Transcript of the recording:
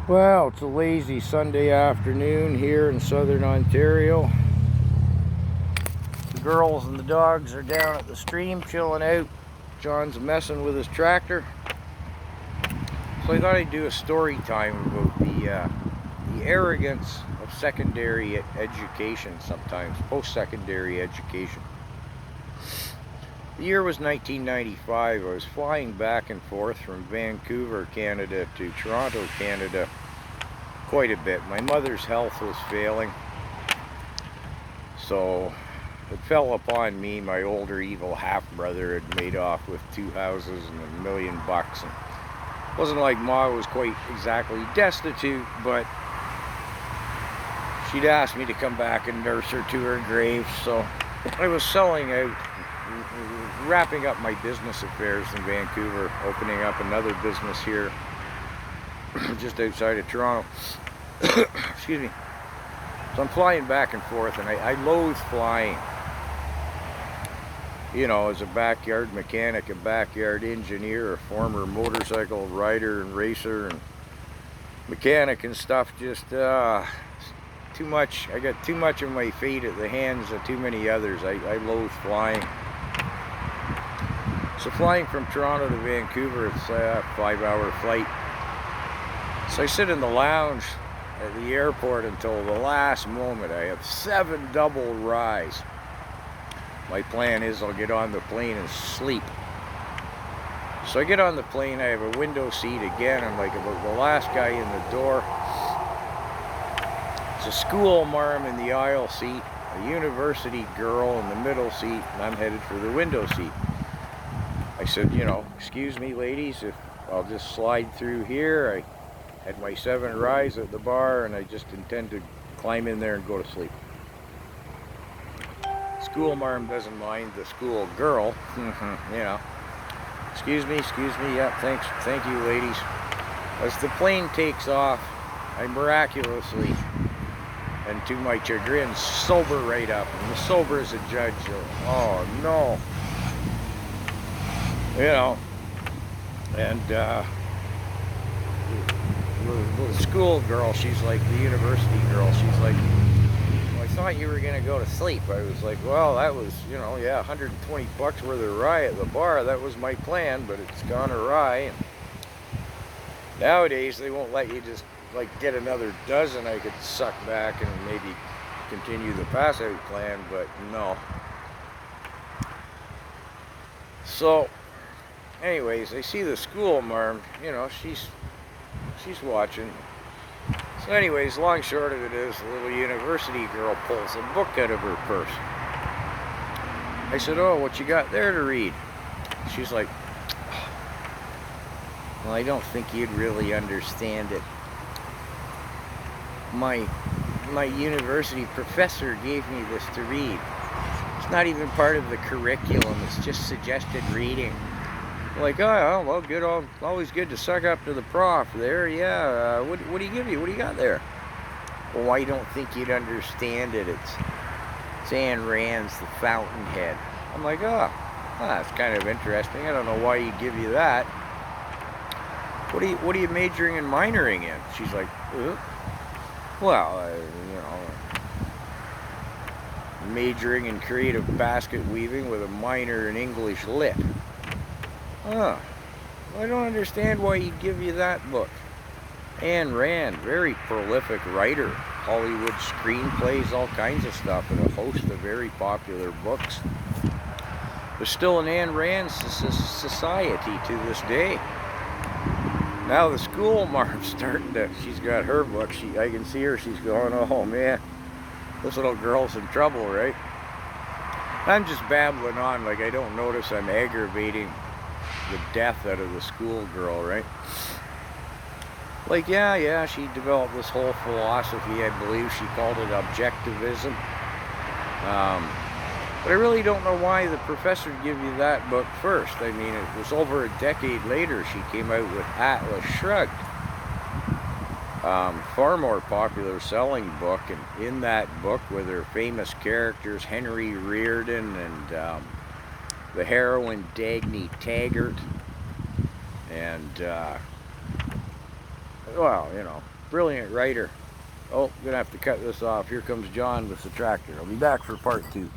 Well, it's a lazy Sunday afternoon here in southern Ontario. The girls and the dogs are down at the stream chilling out. John's messing with his tractor. So I thought I'd do a story time about the arrogance of secondary education sometimes, post-secondary education. The year was 1995. I was flying back and forth from Vancouver, Canada to Toronto, Canada quite a bit. My mother's health was failing, so it fell upon me. My older evil half-brother had made off with 2 houses and $1 million. And it wasn't like Ma was quite exactly destitute, but she'd asked me to come back and nurse her to her grave. So I was selling out, wrapping up my business affairs in Vancouver, opening up another business here just outside of Toronto. Excuse me. So I'm flying back and forth, and I loathe flying. You know, as a backyard mechanic, a backyard engineer, a former motorcycle rider and racer and mechanic and stuff, just too much. I got too much of my fate at the hands of too many others. I loathe flying. So flying from Toronto to Vancouver, it's a 5-hour flight. So I sit in the lounge at the airport until the last moment. I have 7 double rides. My plan is I'll get on the plane and sleep. So I get on the plane, I have a window seat again. I'm like about the last guy in the door. It's a school marm in the aisle seat, a university girl in the middle seat, and I'm headed for the window seat. I said, you know, excuse me ladies, if I'll just slide through here. I had my 7 rides at the bar, and I just intend to climb in there and go to sleep. School marm doesn't mind the school girl, you know. Excuse me, yeah, thanks, thank you ladies. As the plane takes off, I miraculously, and to my chagrin, sober right up. And as sober as a judge, oh no. You know, and the school girl, she's like, the university girl, she's like, well, I thought you were going to go to sleep. I was like, well, that was, you know, yeah, $120 worth of rye at the bar. That was my plan, but it's gone awry. And nowadays, they won't let you just, like, get another dozen I could suck back and maybe continue the pass-out plan, but no. So anyways, I see the school marm, you know, she's watching. So anyways, long short of it is, the little university girl pulls a book out of her purse. I said, oh, what you got there to read? She's like, well, I don't think you'd really understand it. My university professor gave me this to read. It's not even part of the curriculum, it's just suggested reading. Like, oh, well, good, always good to suck up to the prof there, yeah. What do you give you? What do you got there? Well, I don't think you'd understand it. It's Ayn Rand's The Fountainhead. I'm like, oh, that's kind of interesting. I don't know why you'd give you that. What are you majoring and minoring in? She's like, well, you know, majoring in creative basket weaving with a minor in English lit. Well, I don't understand why he'd give you that book. Ayn Rand, very prolific writer, Hollywood screenplays, all kinds of stuff, and a host of very popular books. There's still an Ayn Rand society to this day. Now the school marm's starting to, she's got her book, I can see her, she's going, oh man, this little girl's in trouble, right? I'm just babbling on like I don't notice I'm aggravating the death out of the schoolgirl, right? Like, yeah, she developed this whole philosophy, I believe she called it objectivism. But I really don't know why the professor would give you that book first. I mean, it was over a decade later she came out with Atlas Shrugged. Far more popular selling book, and in that book with her famous characters Henry Reardon and the heroine Dagny Taggart, and well, you know, Brilliant writer. Oh, I'm gonna have to cut this off. Here comes John with the tractor. I'll be back for part 2.